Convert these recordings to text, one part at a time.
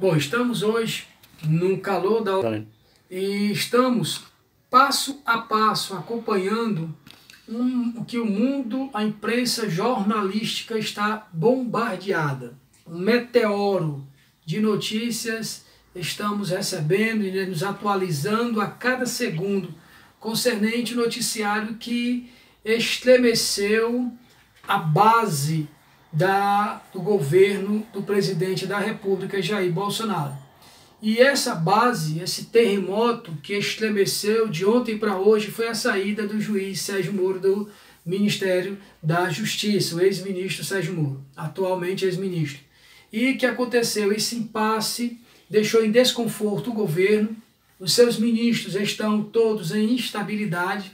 Bom, estamos hoje no calor da... e estamos passo a passo acompanhando o que o mundo, a imprensa jornalística está bombardeada. Um meteoro de notícias estamos recebendo e nos atualizando a cada segundo concernente o noticiário que estremeceu a base do governo do presidente da República, Jair Bolsonaro. E essa base, esse terremoto que estremeceu de ontem para hoje foi a saída do juiz Sérgio Moro do Ministério da Justiça, o ex-ministro Sérgio Moro, atualmente ex-ministro. E que aconteceu esse impasse, deixou em desconforto o governo, os seus ministros estão todos em instabilidade,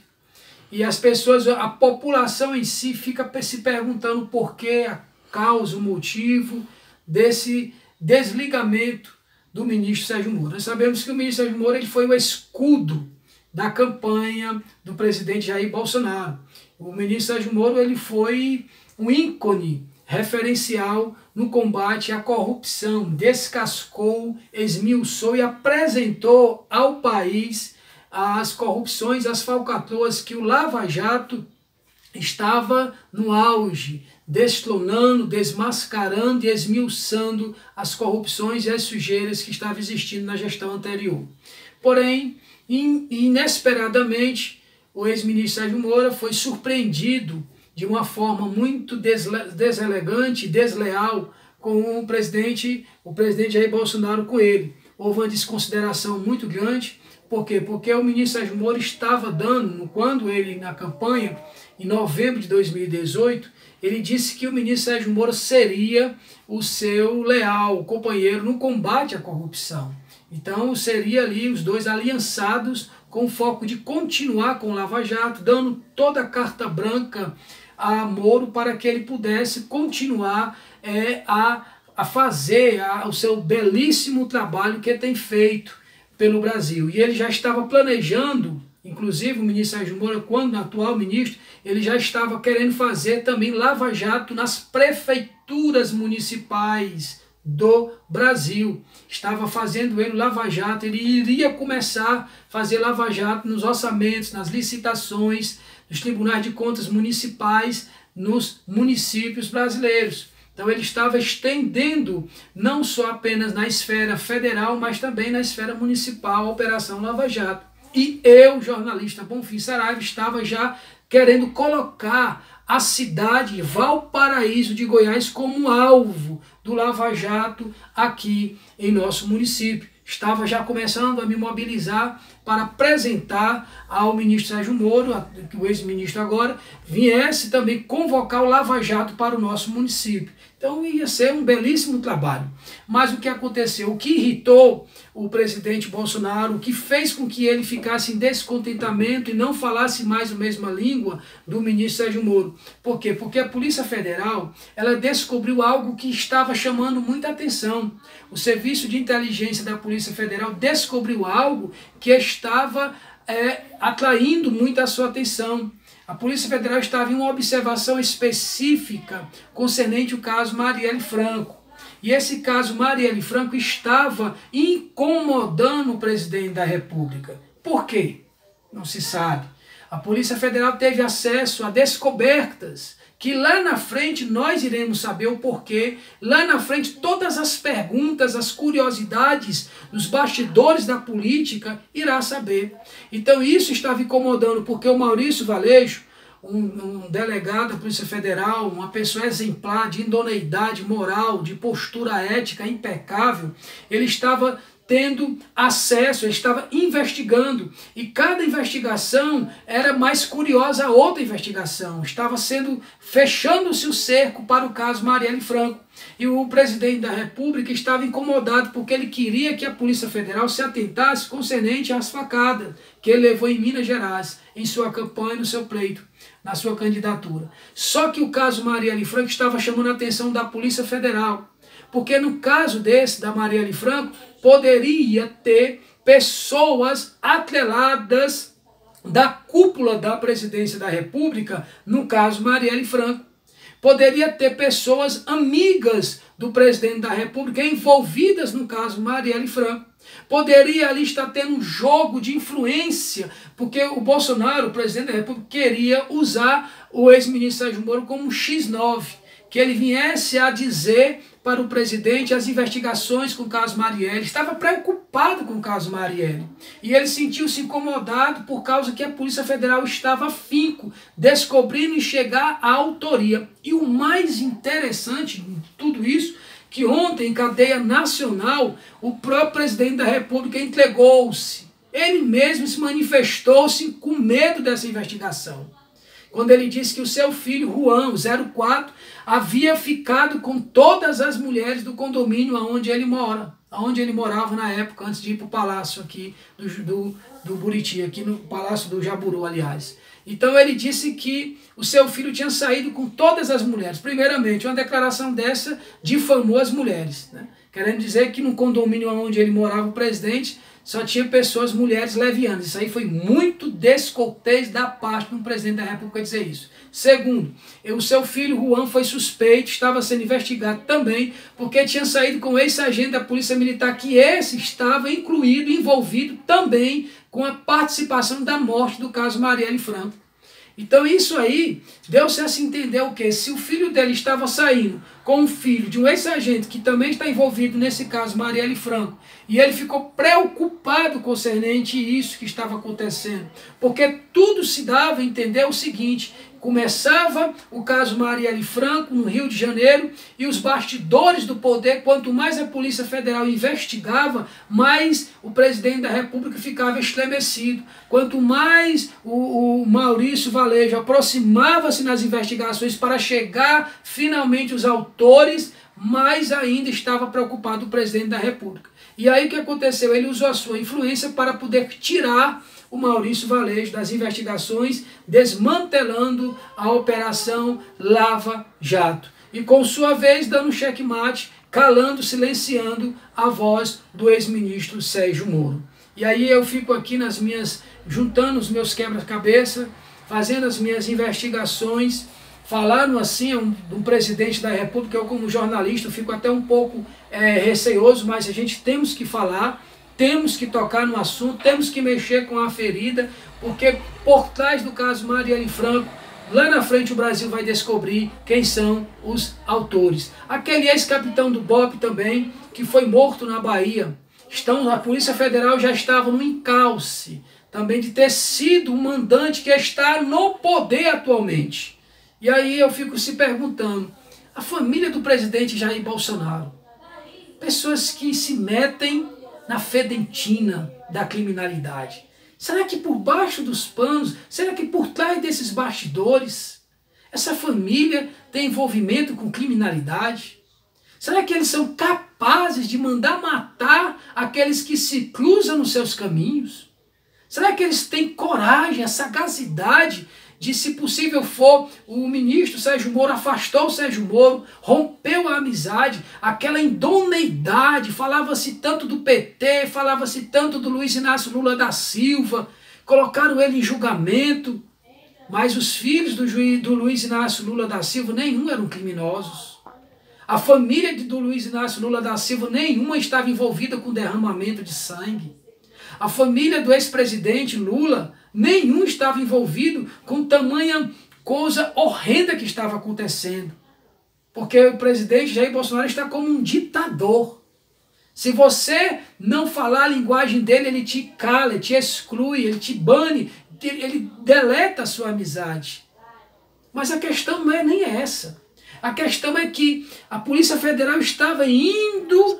e as pessoas, a população em si fica se perguntando por que, a causa, o motivo desse desligamento do ministro Sérgio Moro. Nós sabemos que o ministro Sérgio Moro ele foi o escudo da campanha do presidente Jair Bolsonaro. O ministro Sérgio Moro ele foi um ícone referencial no combate à corrupção, descascou, esmiuçou e apresentou ao país as corrupções, as falcatruas que o Lava Jato estava no auge, destronando, desmascarando e esmiuçando as corrupções e as sujeiras que estavam existindo na gestão anterior. Porém, inesperadamente, o ex-ministro Sérgio Moro foi surpreendido de uma forma muito deselegante, desleal, com o presidente Jair Bolsonaro com ele. Houve uma desconsideração muito grande. Por quê? Porque o ministro Sérgio Moro estava dando, quando ele na campanha, em novembro de 2018, ele disse que o ministro Sérgio Moro seria o seu leal companheiro no combate à corrupção. Então seria ali os dois aliançados com o foco de continuar com o Lava Jato, dando toda a carta branca a Moro para que ele pudesse continuar a fazer o seu belíssimo trabalho que ele tem feito pelo Brasil. E ele já estava planejando, inclusive o ministro Sérgio Moro, quando atual ministro, ele já estava querendo fazer também Lava Jato nas prefeituras municipais do Brasil. Estava fazendo ele Lava Jato, ele iria começar a fazer Lava Jato nos orçamentos, nas licitações, nos tribunais de contas municipais, nos municípios brasileiros. Então ele estava estendendo, não só apenas na esfera federal, mas também na esfera municipal, a Operação Lava Jato. E eu, jornalista Bonfim Saraiva, estava já querendo colocar a cidade Valparaíso de Goiás como alvo do Lava Jato aqui em nosso município. Estava já começando a me mobilizar para apresentar ao ministro Sérgio Moro, o ex-ministro agora, viesse também convocar o Lava Jato para o nosso município. Então ia ser um belíssimo trabalho. Mas o que aconteceu? O que irritou o presidente Bolsonaro, o que fez com que ele ficasse em descontentamento e não falasse mais a mesma língua do ministro Sérgio Moro. Por quê? Porque a Polícia Federal ela descobriu algo que estava chamando muita atenção. O Serviço de Inteligência da Polícia Federal descobriu algo que estava atraindo muito a sua atenção. A Polícia Federal estava em uma observação específica concernente o caso Marielle Franco. E esse caso Marielle Franco estava incomodando o presidente da República. Por quê? Não se sabe. A Polícia Federal teve acesso a descobertas que lá na frente nós iremos saber o porquê. Lá na frente todas as perguntas, as curiosidades dos bastidores da política irá saber. Então isso estava incomodando porque o Maurício Valejo, um delegado da Polícia Federal, uma pessoa exemplar de idoneidade moral, de postura ética impecável, ele estava tendo acesso, ele estava investigando, e cada investigação era mais curiosa a outra investigação, estava fechando-se o cerco para o caso Marielle Franco, e o presidente da República estava incomodado porque ele queria que a Polícia Federal se atentasse concernente às facadas que ele levou em Minas Gerais, em sua campanha, no seu pleito, na sua candidatura. Só que o caso Marielle Franco estava chamando a atenção da Polícia Federal, porque no caso desse, da Marielle Franco, poderia ter pessoas atreladas da cúpula da presidência da República, no caso Marielle Franco. Poderia ter pessoas amigas do presidente da República envolvidas no caso Marielle Franco. Poderia ali estar tendo um jogo de influência, porque o Bolsonaro, o presidente da República, queria usar o ex-ministro Sérgio Moro como um X9, que ele viesse a dizer para o presidente as investigações com o caso Marielle. Estava preocupado com o caso Marielle. E ele sentiu-se incomodado por causa que a Polícia Federal estava afinco, descobrindo e chegar à autoria. E o mais interessante de tudo isso, que ontem, em cadeia nacional, o próprio presidente da República entregou-se. Ele mesmo se manifestou-se com medo dessa investigação. Quando ele disse que o seu filho, Juan, o 04, havia ficado com todas as mulheres do condomínio onde ele mora, onde ele morava na época, antes de ir para o palácio aqui do Buriti, aqui no Palácio do Jaburu, aliás. Então ele disse que o seu filho tinha saído com todas as mulheres. Primeiramente, uma declaração dessa difamou as mulheres, né? Querendo dizer que no condomínio onde ele morava, o presidente, só tinha pessoas, mulheres levianas. Isso aí foi muito descortês da parte do presidente da República dizer isso. Segundo, o seu filho Juan foi suspeito, estava sendo investigado também, porque tinha saído com o ex-sargento da Polícia Militar, que esse estava incluído, envolvido também com a participação da morte do caso Marielle Franco. Então isso aí, deu-se a se entender o quê? Se o filho dele estava saindo com o filho de um ex-sargento que também está envolvido nesse caso, Marielle Franco, e ele ficou preocupado concernente isso que estava acontecendo, porque tudo se dava a entender o seguinte: começava o caso Marielle Franco no Rio de Janeiro e os bastidores do poder, quanto mais a Polícia Federal investigava, mais o presidente da República ficava estremecido. Quanto mais o Maurício Valejo aproximava-se nas investigações para chegar finalmente os autores, mais ainda estava preocupado o presidente da República. E aí o que aconteceu? Ele usou a sua influência para poder tirar o Maurício Valejo das investigações, desmantelando a Operação Lava Jato. E com sua vez dando checkmate, calando, silenciando a voz do ex-ministro Sérgio Moro. E aí eu fico aqui juntando os meus quebra-cabeça, fazendo as minhas investigações, falando assim do presidente da República. Eu, como jornalista, fico até um pouco receoso, mas a gente temos que falar, temos que tocar no assunto, temos que mexer com a ferida, porque por trás do caso Marielle Franco, lá na frente o Brasil vai descobrir quem são os autores. Aquele ex-capitão do BOPE também, que foi morto na Bahia, a Polícia Federal já estava no encalce também de ter sido um mandante que está no poder atualmente. E aí eu fico se perguntando, a família do presidente Jair Bolsonaro, pessoas que se metem na fedentina da criminalidade, será que por baixo dos panos, será que por trás desses bastidores, essa família tem envolvimento com criminalidade? Será que eles são capazes de mandar matar aqueles que se cruzam nos seus caminhos? Será que eles têm coragem, a sagacidade de, se possível for, o ministro Sérgio Moro afastou o Sérgio Moro, rompeu a amizade, aquela idoneidade, falava-se tanto do PT, falava-se tanto do Luiz Inácio Lula da Silva, colocaram ele em julgamento, mas os filhos do Luiz Inácio Lula da Silva, nenhum eram criminosos. A família do Luiz Inácio Lula da Silva, nenhuma estava envolvida com derramamento de sangue. A família do ex-presidente Lula, nenhum estava envolvido com tamanha coisa horrenda que estava acontecendo. Porque o presidente Jair Bolsonaro está como um ditador. Se você não falar a linguagem dele, ele te cala, ele te exclui, ele te bane, ele deleta a sua amizade. Mas a questão não é nem essa. A questão é que a Polícia Federal estava indo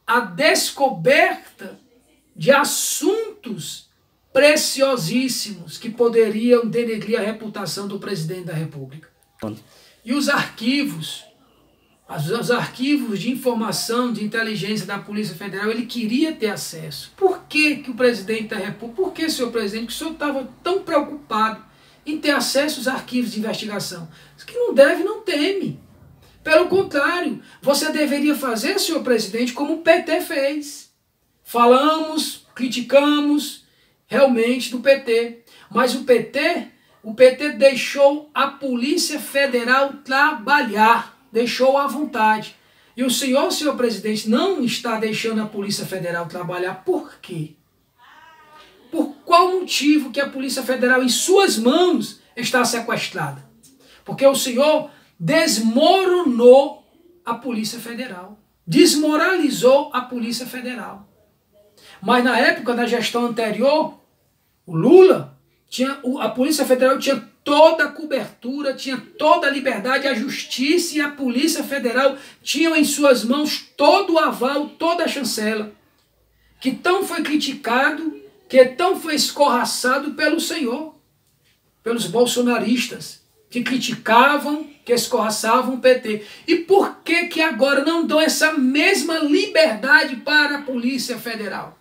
à descoberta de assuntos preciosíssimos que poderiam denegrir a reputação do presidente da República. E os arquivos de informação, de inteligência da Polícia Federal, ele queria ter acesso. Por que o presidente da República, por que, senhor presidente, que o senhor estava tão preocupado em ter acesso aos arquivos de investigação? Que não deve, não teme. Pelo contrário, você deveria fazer, senhor presidente, como o PT fez. Falamos, criticamos realmente do PT, mas o PT o PT deixou a Polícia Federal trabalhar, deixou à vontade. E o senhor presidente, não está deixando a Polícia Federal trabalhar. Por quê? Por qual motivo que a Polícia Federal, em suas mãos, está sequestrada? Porque o senhor desmoronou a Polícia Federal, desmoralizou a Polícia Federal. Mas na época da gestão anterior, o Lula, a Polícia Federal tinha toda a cobertura, tinha toda a liberdade, a Justiça e a Polícia Federal tinham em suas mãos todo o aval, toda a chancela, que tão foi criticado, que tão foi escorraçado pelo senhor, pelos bolsonaristas, que criticavam, que escorraçavam o PT. E por que agora não dão essa mesma liberdade para a Polícia Federal?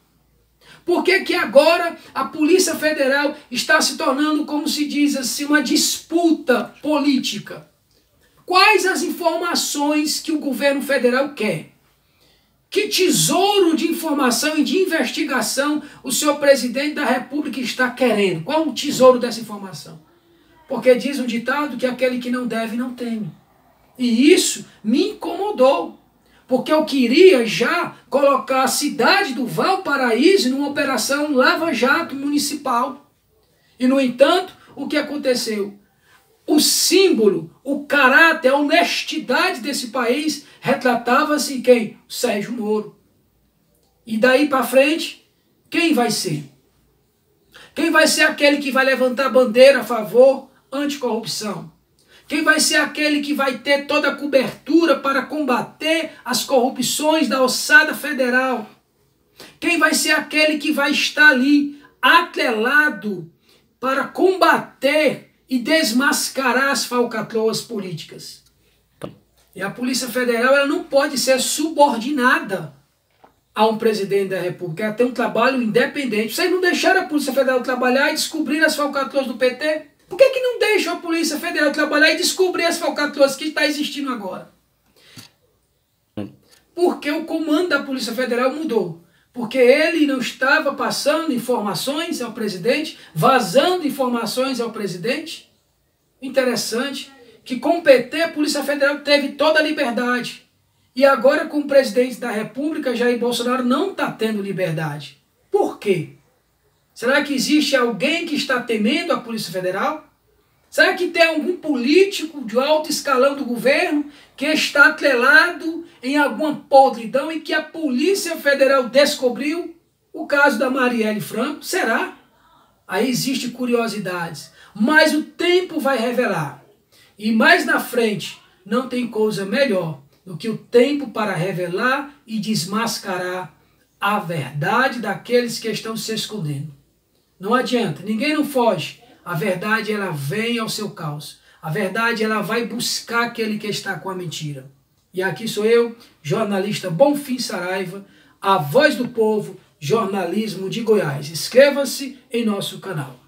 Por que agora a Polícia Federal está se tornando, como se diz assim, uma disputa política? Quais as informações que o governo federal quer? Que tesouro de informação e de investigação o senhor presidente da República está querendo? Qual o tesouro dessa informação? Porque diz um ditado que aquele que não deve não teme. E isso me incomodou. Porque eu queria já colocar a cidade do Valparaíso numa operação Lava Jato municipal. E, no entanto, o que aconteceu? O símbolo, o caráter, a honestidade desse país retratava-se em quem? Sérgio Moro. E daí para frente, quem vai ser? Quem vai ser aquele que vai levantar a bandeira a favor anticorrupção? Quem vai ser aquele que vai ter toda a cobertura para combater as corrupções da ossada federal? Quem vai ser aquele que vai estar ali atrelado para combater e desmascarar as falcatruas políticas? E a Polícia Federal ela não pode ser subordinada a um presidente da República. Ela tem um trabalho independente. Vocês não deixaram a Polícia Federal trabalhar e descobrir as falcatruas do PT? Por que não deixam a Polícia Federal trabalhar e descobrir as falcatruas que está existindo agora? Porque o comando da Polícia Federal mudou. Porque ele não estava passando informações ao presidente, vazando informações ao presidente. Interessante que com o PT a Polícia Federal teve toda a liberdade. E agora com o presidente da República, Jair Bolsonaro, não está tendo liberdade. Por quê? Será que existe alguém que está temendo a Polícia Federal? Será que tem algum político de alto escalão do governo que está atrelado em alguma podridão e que a Polícia Federal descobriu? O caso da Marielle Franco, será? Aí existe curiosidades, mas o tempo vai revelar. E mais na frente, não tem coisa melhor do que o tempo para revelar e desmascarar a verdade daqueles que estão se escondendo. Não adianta, ninguém não foge. A verdade ela vem ao seu caos. A verdade ela vai buscar aquele que está com a mentira. E aqui sou eu, jornalista Bonfim Saraiva, a voz do povo, jornalismo de Goiás. Inscreva-se em nosso canal.